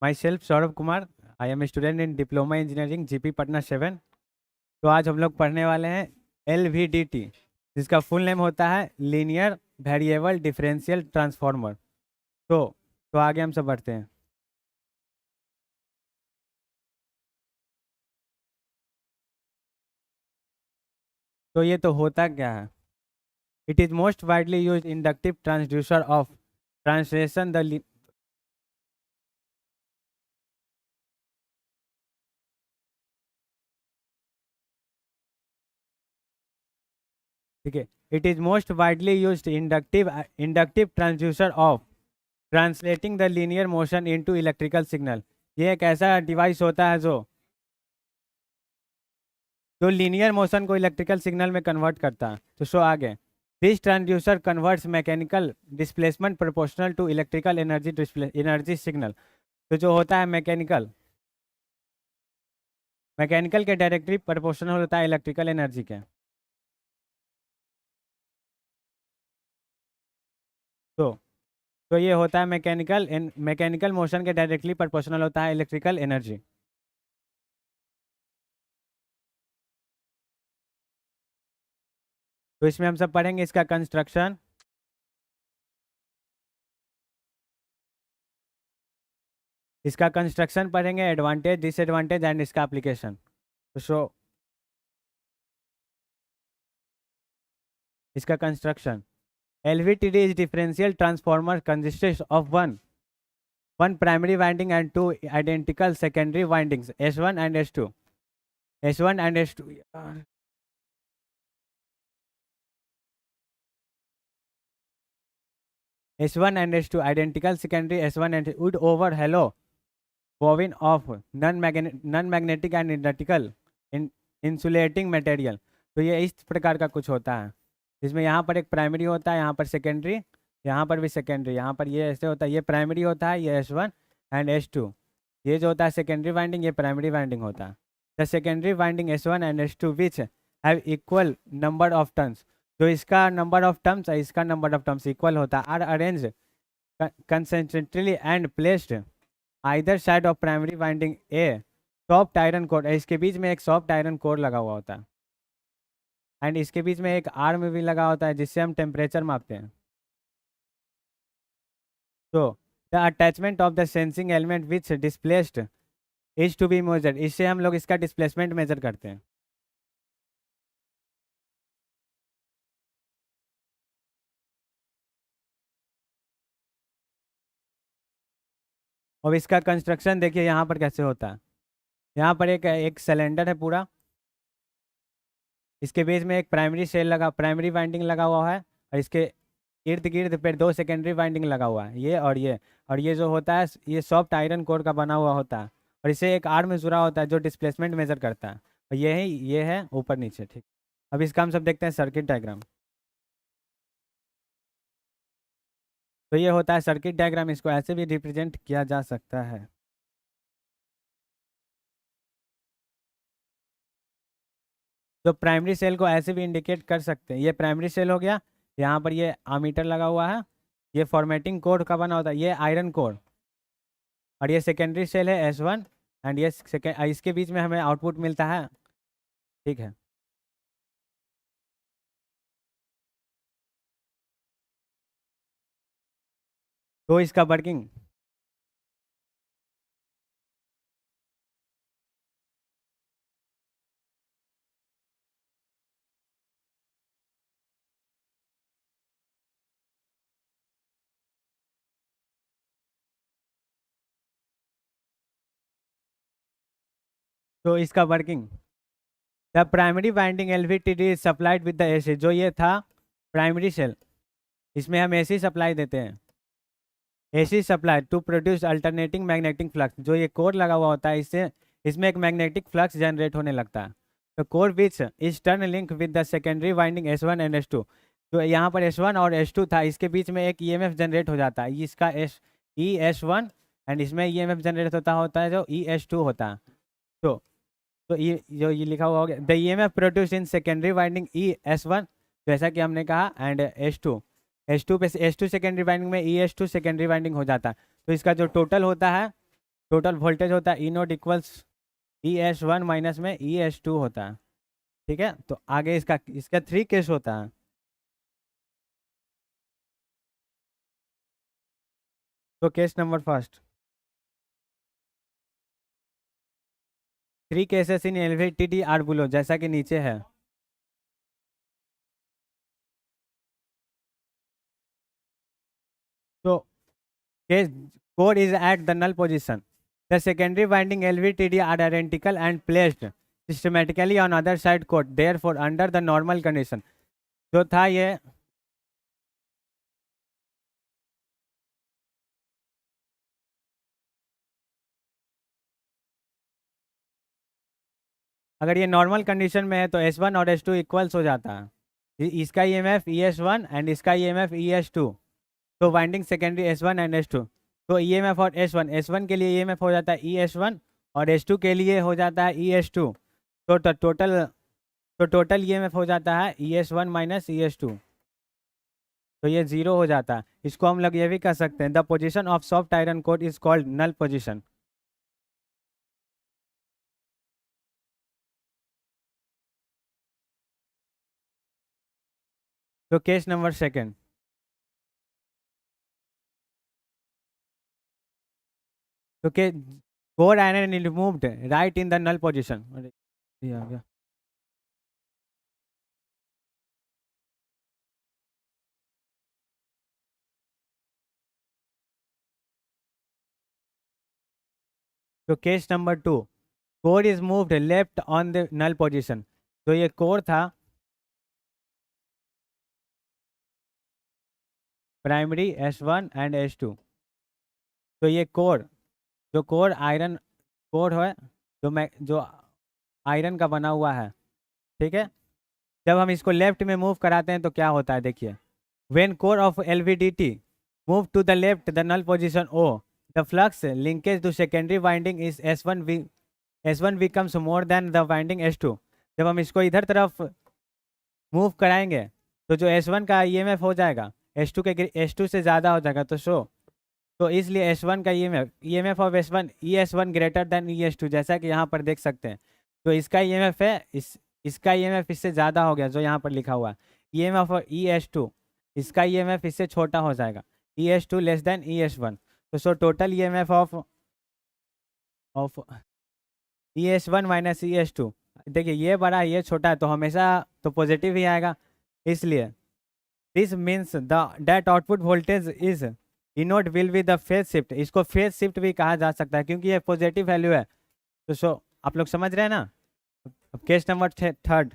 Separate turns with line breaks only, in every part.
My self Saurabh Kumar. I am student in diploma engineering GP Patna 7। तो आज हम लोग पढ़ने वाले हैं LVDT, जिसका फुल नेम होता है लीनियर वेरिएबल डिफरेंशियल ट्रांसफॉर्मर। तो तो आगे हम सब बढ़ते हैं। तो ये तो होता क्या है? It is most widely use inductive transducer of translation the ठीक है। It is most widely use inductive transducer of translating the linear motion into electrical signal. ये एक ऐसा डिवाइस होता है जो लीनियर मोशन को इलेक्ट्रिकल सिग्नल में कन्वर्ट करता है। तो सो आगे, this transducer converts mechanical displacement proportional to electrical energy signal. तो जो होता है मैकेनिकल मैकेनिकल के डायरेक्टली प्रोपोर्शनल होता है इलेक्ट्रिकल एनर्जी के। तो तो ये होता है मैकेनिकल मोशन के डायरेक्टली प्रोपोर्शनल होता है इलेक्ट्रिकल एनर्जी। तो इसमें हम सब पढ़ेंगे इसका कंस्ट्रक्शन, पढ़ेंगे, एडवांटेज डिसएडवांटेज एंड इसका एप्लीकेशन। तो सो इसका construction, LVTD is differential transformer consists of one primary winding and two identical secondary windings S1 and S2. S1 and S2 S1 and S2 identical secondary S1 and would over hello woven of non-magnetic and identical insulating material। तो ये इस प्रकार का कुछ होता है, जिसमें यहाँ पर एक प्राइमरी होता है, यहाँ पर सेकेंडरी, यहाँ पर भी सेकेंडरी, यहाँ पर ये ऐसे होता है, ये प्राइमरी होता है, ये S1 एंड S2। ये जो होता है सेकेंडरी वाइंडिंग, ये प्राइमरी वाइंडिंग होता है। The secondary winding S1 and S2 which have equal number of turns. जो इसका नंबर ऑफ टर्म्स है, इसका नंबर ऑफ टर्म्स इक्वल होता है, are arranged concentrically and placed either side of primary winding a soft iron core. इसके बीच में एक सॉफ्ट आयरन कोर लगा हुआ होता है एंड इसके बीच में एक आर्म भी लगा होता है जिससे हम टेम्परेचर मापते हैं। तो the attachment of the sensing element which displaced is to be measured. इससे हम लोग इसका डिस्प्लेसमेंट मेजर करते हैं। अब इसका कंस्ट्रक्शन देखिए यहाँ पर कैसे होता है। यहाँ पर एक एक सिलेंडर है पूरा, इसके बीच में एक प्राइमरी वाइंडिंग लगा हुआ है और इसके इर्द गिर्द पर दो सेकेंडरी वाइंडिंग लगा हुआ है, ये और ये जो होता है ये सॉफ्ट आयरन कोर का बना हुआ होता है और इसे एक आर्म जुड़ा होता है जो डिस्प्लेसमेंट मेजर करता है। और ये है ऊपर नीचे, ठीक। अब इसका हम सब देखते हैं सर्किट डायग्राम। तो ये होता है सर्किट डायग्राम, इसको ऐसे भी रिप्रेजेंट किया जा सकता है। तो प्राइमरी सेल को ऐसे भी इंडिकेट कर सकते हैं, ये प्राइमरी सेल हो गया, यहाँ पर ये आमीटर लगा हुआ है, ये फॉर्मेटिंग कोड का बना होता है, ये आयरन कोर, और ये सेकेंडरी सेल है S1 एंड ये इसके बीच में हमें आउटपुट मिलता है, ठीक है। तो इसका वर्किंग, तो इसका working, the primary winding LVTD is supplied with the AC। जो ये था प्राइमरी सेल, इसमें हम AC सप्लाई देते हैं, AC supply to produce alternating magnetic flux. जो ये कोर लगा हुआ होता है, इससे इसमें एक मैग्नेटिक फ्लक्स जनरेट होने लगता है। तो core which is turn link with the secondary winding S1 and S2। तो यहाँ पर S1 और S2 था, इसके बीच में एक EMF जनरेट हो जाता है, इसका ES1 एंड इसमें EMF जनरेट होता है जो ES2 होता है। तो ये लिखा हुआ हो गया, the EMF produce in secondary winding ES1, जैसा कि हमने कहा, एंड S2 पे S2 सेकेंडरी वाइंडिंग में ES2 सेकेंडरी वाइंडिंग हो जाता है। तो इसका जो टोटल होता है टोटल वोल्टेज होता है ई नोट इक्वल्स ES1 माइनस में ES2 होता है। ठीक है, तो आगे इसका 3 केस होता है। तो case number first, 3 cases in LVDT are below, जैसा कि नीचे है। तो case core is at the null position. The secondary winding LVDT are identical and placed systematically on other side core. Therefore, under the normal condition, जो था ये अगर ये नॉर्मल कंडीशन में है तो S1 और S2 इक्वल्स हो जाता है। इसका EMF ES1 एंड इसका EMF ES2। तो winding secondary S1 and S2, तो EMF और S1 के लिए EMF हो जाता है ES1 और S2 के लिए हो जाता है ES2। तो टोटल EMF हो जाता है ES1 माइनस ES2। तो ये 0 हो जाता है। इसको हम लोग ये भी कह सकते हैं, the position of soft iron core is called null position. तो केस नंबर सेकेंड, तो के core iron removed right in the null position. ये आ गया। तो case number 2, core is moved left on the null position. तो ये core था प्राइमरी S1 एंड S2। तो ये कोर, जो कोर आयरन कोर है, जो आयरन का बना हुआ है, ठीक है। जब हम इसको लेफ्ट में मूव कराते हैं तो क्या होता है, देखिए, when core of LVDT move to the left the null position O, the flux linkage to secondary winding is S1 becomes more than the winding S2। जब हम इसको इधर तरफ मूव कराएंगे तो जो S1 का EMF हो जाएगा S2 से ज़्यादा हो जाएगा। तो इसलिए S1 का EMF of S1 ES1 greater than ES2, जैसा कि यहाँ पर देख सकते हैं। तो इसका EMF है इसका EMF इससे ज़्यादा हो गया, जो यहाँ पर लिखा हुआ है EMF ऑफ ES2, इसका EMF इससे छोटा हो जाएगा ES2 लेस देन ES1। तो total EMF of ES1 minus ES2, देखिए ये बड़ा ये छोटा है, तो हमेशा तो पॉजिटिव ही आएगा। इसलिए this means that output voltage is इनोट will be the phase shift. इसको फेज शिफ्ट भी कहा जा सकता है क्योंकि ये पॉजिटिव वैल्यू है। तो आप लोग समझ रहे हैं ना। अब case number third,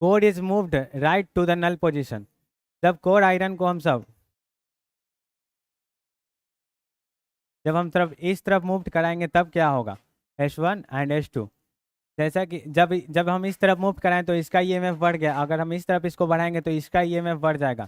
core is moved right to the null position. जब कोर आयरन को जब हम तरफ इस तरफ मूव कराएंगे तब क्या होगा, S1 एंड S2। जैसा कि जब हम इस तरफ मूव कराएं तो इसका EMF बढ़ गया, अगर हम इस तरफ इसको बढ़ाएंगे तो इसका EMF बढ़ जाएगा।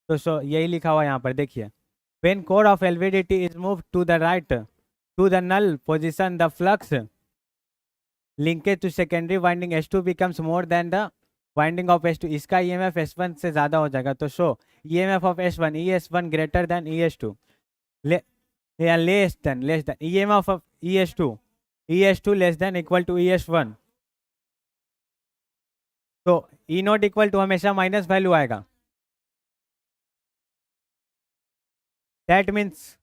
तो यही लिखा हुआ यहाँ पर देखिए, when core of LVDT is move to the right to the null position the flux linkage to secondary winding S2 becomes more than the winding of S2। इसका EMF S1 से ज़्यादा हो जाएगा। तो EMF of S1 ES1 greater than ES2 less than EMF of ES2 less than equal to ES1। तो E not equal to हमेशा minus value आएगा। That means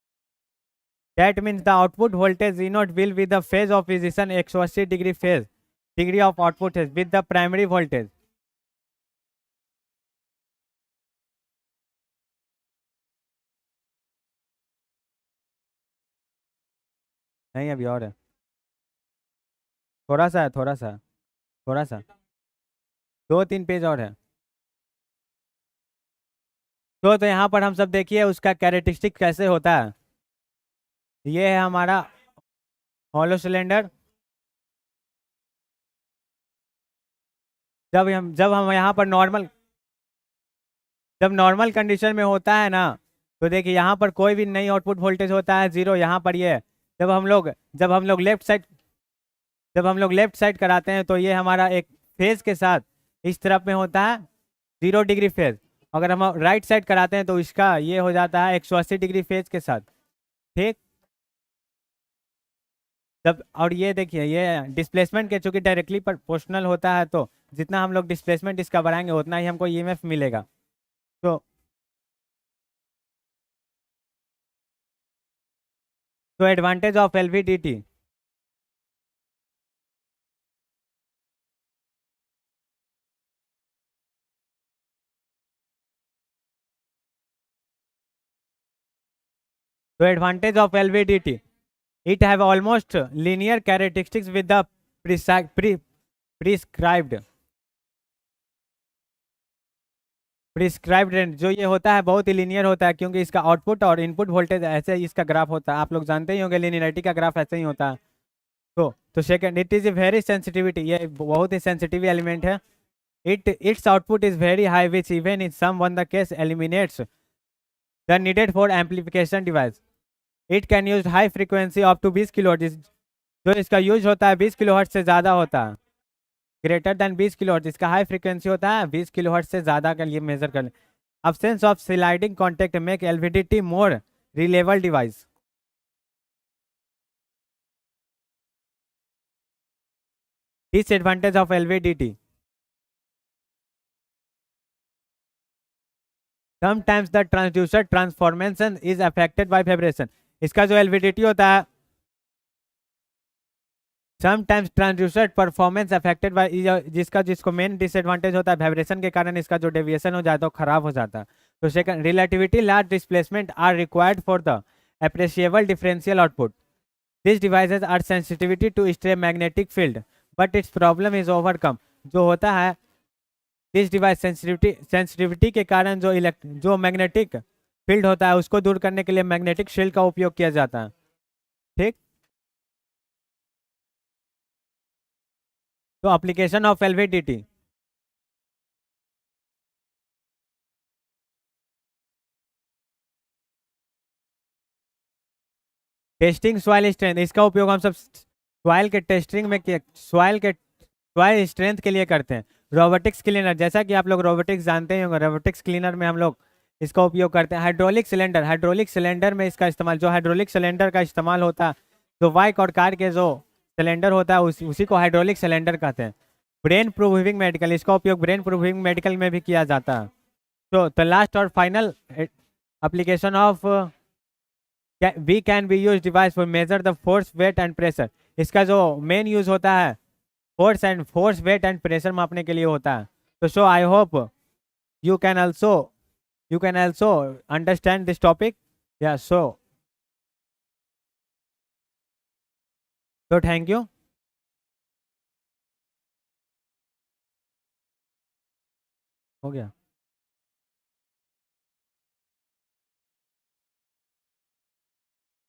the output voltage E not will be the phase of position 180 degree phase degree of output है with the primary voltage. नहीं, अभी और है, थोड़ा सा है, थोड़ा सा 2-3 पेज और है। तो यहाँ पर हम सब देखिए उसका कैरेक्टरिस्टिक कैसे होता है। ये है हमारा हॉलो सिलेंडर। जब हम यहाँ पर नॉर्मल कंडीशन में होता है ना, तो देखिए यहाँ पर कोई भी नई आउटपुट वोल्टेज होता है 0। यहाँ पर ये जब हम लोग लेफ्ट साइड कराते हैं तो ये हमारा एक फेज के साथ इस तरफ में होता है 0 डिग्री फेज। अगर हम राइट साइड कराते हैं तो इसका ये हो जाता है 180 डिग्री फेज के साथ। ठीक। तब और ये देखिए ये डिस्प्लेसमेंट के चूंकि डायरेक्टली प्रोपोर्शनल होता है, तो जितना हम लोग डिस्प्लेसमेंट इसका बढ़ाएंगे उतना ही हमको ईएमएफ मिलेगा। तो एडवांटेज ऑफ एलवीडीटी। तो advantage of LVDT, it have almost linear characteristics with the prescribed range. जो ये होता है बहुत ही लीनियर होता है, क्योंकि इसका आउटपुट और इनपुट वोल्टेज ऐसे ही इसका ग्राफ होता है। आप लोग जानते ही होंगे लिनियरिटी का ग्राफ ऐसे ही होता है। तो second, it is a very sensitivity, ये बहुत ही सेंसिटिव एलिमेंट है। Its output is very high which even in some one the case eliminates the needed for amplification device. It can use high frequency up to 20 kilohertz. जो इसका use होता है 20 kilohertz से ज़्यादा होता है, ग्रेटर देन 20 किलोहर्ट्ज। इसका high frequency होता है 20 किलोहर्ट्ज से ज़्यादा के लिए मेजर कर। absence of sliding contact make LVDT more reliable device. Disadvantage of LVDT, sometimes the transducer transformation is affected by vibration. इसका जो LVDT होता है, sometimes transducer performance affected by, जिसको मेन डिसएडवांटेज होता है वाइब्रेशन के कारण इसका जो डेविएशन हो जाता है वो खराब हो जाता है। तो second, relativity large displacement are required for the appreciable differential output. This devices are sensitivity to stray magnetic field but its problem is overcome. जो होता है दिस डिवाइस सेंसिटिविटी के कारण जो मैग्नेटिक फील्ड होता है उसको दूर करने के लिए मैग्नेटिक शील्ड का उपयोग किया जाता है। ठीक। तो application of LVDT, testing soil strength. इसका उपयोग हम सब सॉइल के टेस्टिंग में सॉइल स्ट्रेंथ के लिए करते हैं। रोबोटिक्स क्लीनर, जैसा कि आप लोग रोबोटिक्स जानते ही होंगे, रोबोटिक्स क्लीनर में हम लोग इसका उपयोग करते हैं। हाइड्रोलिक सिलेंडर में इसका इस्तेमाल, जो हाइड्रोलिक सिलेंडर का इस्तेमाल होता है, जो बाइक और कार के जो सिलेंडर होता है उसी को हाइड्रोलिक सिलेंडर कहते हैं। ब्रेन प्रूविंग मेडिकल, इसका उपयोग ब्रेन प्रूविंग मेडिकल में भी किया जाता है। तो लास्ट और final application of we can be use device for measure the force weight and pressure. इसका जो मेन यूज होता है फोर्स वेट एंड प्रेशर मापने के लिए होता है। तो so I hope you can also understand this topic. या so थैंक यू। हो गया।